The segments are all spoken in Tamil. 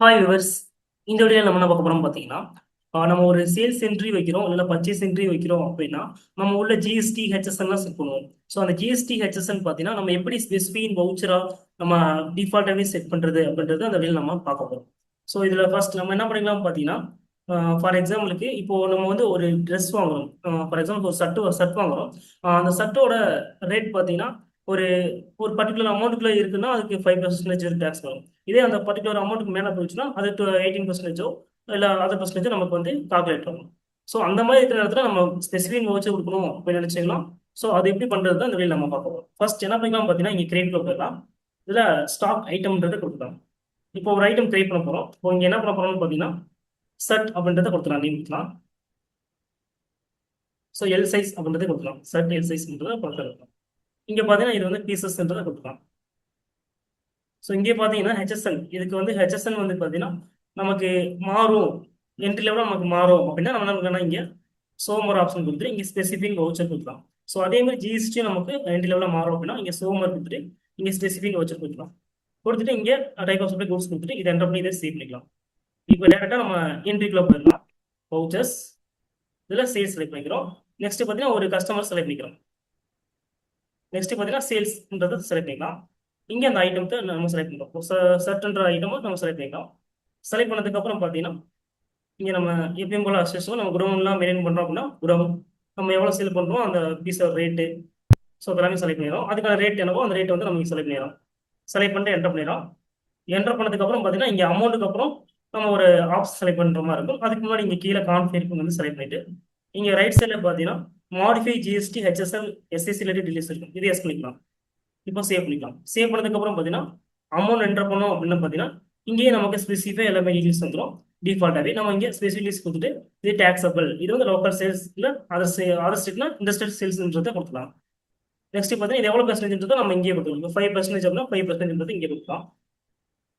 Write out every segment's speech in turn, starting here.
Hi viewers. இந்த வீடியோவில் நம்ம என்ன பார்க்க போறோம் பார்த்தீங்கன்னா, நம்ம ஒரு சேல்ஸ் என்ட்ரி வைக்கிறோம் இல்லை பர்ச்சேஸ் என்ட்ரி வைக்கிறோம் அப்படின்னா நம்ம உள்ள ஜிஎஸ்டி ஹெச்எஸ்என்லாம் செட் பண்ணுவோம். ஸோ அந்த ஜிஎஸ்டி ஹெச்எஸ்என் பார்த்தீங்கன்னா நம்ம எப்படி ஸ்பெசிஃபிக் வவுச்சரா நம்ம டிஃபால்ட்டாகவே செட் பண்ணுறது அப்படின்றது அந்த வீடியோ நம்ம பார்க்க போகிறோம். ஸோ இதில் ஃபர்ஸ்ட் நம்ம என்ன பண்ணிக்கலாம் பார்த்தீங்கன்னா, ஃபார் எக்ஸாம்பிளுக்கு இப்போ நம்ம வந்து ஒரு ட்ரெஸ் வாங்குறோம். ஃபார் எக்ஸாம்பிள் ஒரு சர்ட் வாங்குறோம். அந்த சர்ட்டோட ரேட் பார்த்தீங்கன்னா ஒரு ஒரு பர்டிகுலர் அமௌண்ட்டுக்குள்ள இருக்குன்னா அதுக்கு 5% டேக்ஸ் வரும். இதே அந்த பர்டிகுலர் அமௌண்ட்டுக்கு மேலே போயிடுச்சுன்னா அது 18%ஓ இல்லை அதர் பர்சன்டேஜோ நமக்கு வந்து கால்குலேட் ஆகும். ஸோ அந்த மாதிரி இருக்கிற இடத்துல நம்ம ஸ்பெசிஃபிக் வச்சு கொடுக்கணும் அப்படின்னு நினைச்சீங்கன்னா ஸோ அது எப்படி பண்றது தான் இந்த வழியில் நம்ம பார்ப்போம். ஃபர்ஸ்ட் என்ன பண்ணிக்கலாம் பார்த்தீங்கன்னா இங்கே கிரியேட் போயிடலாம். இதில் ஸ்டாக் ஐட்டம்ன்றதை கொடுக்கலாம். இப்போ ஒரு ஐட்டம் கிரியேட் பண்ண போகிறோம். இப்போ இங்கே என்ன பண்ண போறோம்னு பார்த்தீங்கன்னா சர்ட் அப்படின்றத கொடுத்துலாம், நேம் கொடுக்கலாம். ஸோ எல் சைஸ் அப்படின்றத கொடுக்கலாம். சர்ட் எல் சைஸ்ன்றதை கொடுத்துருக்கலாம். இங்கே பார்த்தீங்கன்னா இது வந்து பீசஸ்ன்றதை கொடுக்கலாம். ஸோ இங்கே பார்த்தீங்கன்னா ஹெச்எஸ்என், இதுக்கு வந்து ஹெச்எஸ்என் வந்து பார்த்தீங்கன்னா நமக்கு மாறும், என்ட்ரி லெவலில் நமக்கு மாறும் அப்படின்னா நம்ம என்ன பண்ணலாம், இங்கே சோமர் ஆப்ஷன் கொடுத்துட்டு இங்கே ஸ்பெசிஃபிக் வவுச்சர் கொடுக்கலாம். ஸோ அதே மாதிரி ஜிஎஸ்டி நமக்கு என்ட்ரி லெவலில் மாறும் அப்படின்னா இங்கே சோமர் கொடுத்துட்டு இங்கே ஸ்பெசிஃபிக் வவுச்சர் கொடுக்கலாம். கொடுத்துட்டு இங்கே டைப் ஆஃப் சப்ளை கூட்ஸ் கொடுத்துட்டு இதை என்டர் பண்ணி இதை சேவ் பண்ணிக்கலாம். இப்போ டேரெக்டாக நம்ம என்ட்ரிக்குள்ள போயிடலாம். வவுச்சர்ஸ் இதில் சேல்ஸ் செலக்ட் பண்ணிக்கிறோம். நெக்ஸ்ட் பார்த்தீங்கன்னா ஒரு கஸ்டமர் செலக்ட் பண்ணிக்கிறோம். நெக்ஸ்ட் பார்த்தீங்கன்னா சேல்ஸ்ன்றதை செலக்ட் பண்ணிக்கலாம். இங்கே அந்த ஐட்டம்க்கு நம்ம செலக்ட் பண்ணுறோம். சர்ட்ன்ற ஐட்டமும் நம்ம செலக்ட் பண்ணிக்கலாம். செலக்ட் பண்ணதுக்கு அப்புறம் பார்த்தீங்கன்னா இங்கே நம்ம எப்பயும் போல அசஸ்ஸும் நம்ம குடோன்லாம் மெயின்டைன் பண்ணுறோம் அப்படின்னா குடோன் நம்ம எவ்வளோ சேல் பண்ணுறோம் அந்த பீஸோட ரேட்டு, ஸோ எல்லாமே செலக்ட் பண்ணிடுறோம். அதுக்கான ரேட் என்னவோ அந்த ரேட் வந்து நம்ம செலக்ட் பண்ணிடுறோம். செலக்ட் பண்ணிட்டு என்டர் பண்ணிடுறோம். என்டர் பண்ணதுக்கு அப்புறம் பார்த்தீங்கன்னா இங்கே அமௌண்ட்டுக்கு அப்புறம் நம்ம ஒரு ஆப்ஸ் செலக்ட் பண்ணுற மாதிரி இருக்கும். அதுக்கு முன்னாடி இங்கே கீழே கான்ஃபிகர் வந்து செலக்ட் பண்ணிட்டு இங்கே ரைட் சைடில் பார்த்தீங்கன்னா modify GST HSL SSC related details இருக்கும். இது எஸ் பண்ணிக்கலாம். இப்போ சேவ் பண்ணிக்கலாம். சேவ் பண்ணதுக்கு அப்புறம் பார்த்தீங்கன்னா அமௌண்ட் என்டர் பண்ணோம் அப்படின்னு பார்த்தீங்கன்னா இங்கேயே நமக்கு ஸ்பெசிஃபை எல்லாமே டீடைல்ஸ் வந்துடும். டிஃபால்ட்டாகவே நம்ம இங்கே ஸ்பெசிஃபிக் கொடுத்துட்டு இது டேக்ஸபிள், இது வந்து லோக்கல் சேல்ஸ் இல்லை அதர் ஸ்டேட்னா இண்டஸ்ட்ரியல் சேல்ஸ்ன்றதை கொடுக்கலாம். நெக்ஸ்ட் பார்த்தீங்கன்னா இது எவ்வளோ பர்சன்டேஜ்ன்றதை நம்ம இங்கே கொடுத்துருவோம். 5% அப்படின்னா 5% இங்கே கொடுக்கலாம்.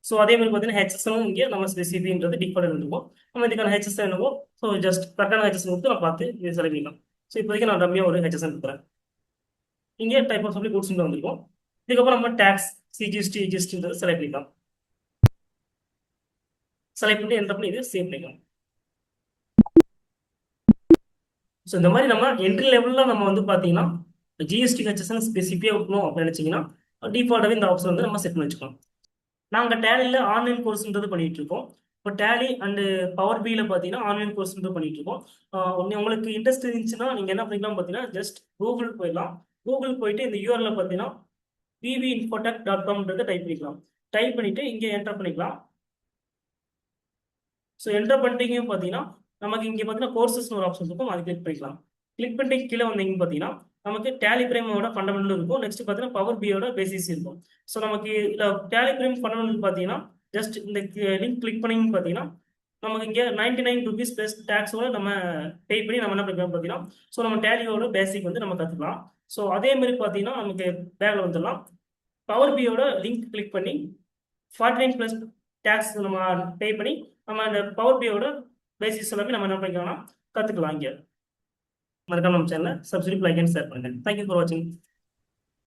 ஸோ அதே மாதிரி பார்த்தீங்கன்னா ஹெச்எஸ்எனும் இங்கே நம்ம ஸ்பெசிஃபிக்ன்றது டிஃபால்ட் இருந்துக்கும். நம்ம இதுக்கான ஹெச்எஸ்என் என்னவோ ஸோ ஜஸ்ட் கரெக்டான ஹெச்எஸ்என் கொடுத்து நான் பார்த்து இது செலக்ட் பண்ணிக்கலாம். ஸோ இப்போதைக்கு நான் டம்மியாக ஒரு ஹெச்எஸ்என் கொடுக்குறேன். இங்கே டைப் ஆஃப் சப்ளை கூட்ஸ் வந்துருக்கும். இதுக்கப்புறம் நம்ம டேக்ஸ் சிஜிஎஸ்டி ஜிஎஸ்டின்றது செலக்ட் பண்ணிக்கலாம். செலக்ட் பண்ணி என்டர் பண்ணி இது சேவ் பண்ணிக்கலாம். ஸோ இந்த மாதிரி நம்ம என்ட்ரி லெவலில் நம்ம வந்து பார்த்தீங்கன்னா ஜிஎஸ்டி ஹெச்எஸ்என் ஸ்பெசிஃபிக்காக இருக்கணும் அப்படின்னு நினச்சிங்கன்னா டிஃபால்ட்டாகவே இந்த ஆப்ஷன் வந்து நம்ம செட் பண்ணி வச்சுக்கலாம். நாங்கள் டேலியில் ஆன்லைன் கோர்ஸ்ன்றது பண்ணிட்டு இருக்கோம். இப்போ டேலி அண்டு பவர் பியில் பார்த்தீங்கன்னா ஆன்லைன் கோர்ஸ்ன்றது பண்ணிட்டு இருக்கோம். உங்களுக்கு இன்ட்ரெஸ்ட் இருந்துச்சுன்னா நீங்கள் என்ன பண்ணிக்கலாம் பார்த்தீங்கன்னா ஜஸ்ட் கூகுள் போயிடலாம். கூகுள் போயிட்டு இந்த யூஆர்ல பார்த்தீங்கன்னா pvinfotech.com டைப் பண்ணிக்கலாம். டைப் பண்ணிட்டு இங்கே என்டர் பண்ணிக்கலாம். ஸோ என்டர் பண்ணிட்டீங்க பார்த்தீங்கன்னா நமக்கு இங்கே பார்த்தீங்கன்னா கோர்சஸ்னு ஒரு ஆப்ஷன் இருக்கும். அது கிளிக் பண்ணிக்கலாம். கிளிக் பண்ணிட்டு கீழே வந்தீங்க பார்த்தீங்கன்னா நமக்கு டேலி பிரைமோட ஃபண்டமெண்டல் இருக்கும். நெக்ஸ்ட் பார்த்தீங்கன்னா பவர் பியோட பேசிஸ் இருக்கும். ஸோ நமக்கு டேலி பிரைம் ஃபண்டமெண்டல் பார்த்தீங்கன்னா ஜஸ்ட் இந்த லிங்க் கிளிக் பண்ணிங்க பார்த்தீங்கன்னா நமக்கு இங்கே 99 rupees ப்ளஸ் டேக்ஸோட நம்ம பே பண்ணி நம்ம என்ன பண்ணிக்கலாம் பார்த்தீங்கன்னா ஸோ நம்ம டேலியோட பேசிக் வந்து நம்ம கற்றுக்கலாம். ஸோ அதே மாதிரி பார்த்தீங்கன்னா நமக்கு பேக்கில் வந்துடலாம். பவர் பியோட லிங்க் கிளிக் பண்ணி 49 ப்ளஸ் டேக்ஸ் நம்ம பே பண்ணி நம்ம அந்த பவர் பியோட பேசிக்ஸ் எல்லாமே நம்ம என்ன பண்ணிக்கலாம்னா கற்றுக்கலாம். இங்கே மறக்காம நம்ம சேனலை சப்ஸ்கிரைப், லைக் அண்ட் ஷேர் பண்ணுங்க. தேங்க்யூ ஃபார் வாட்சிங்.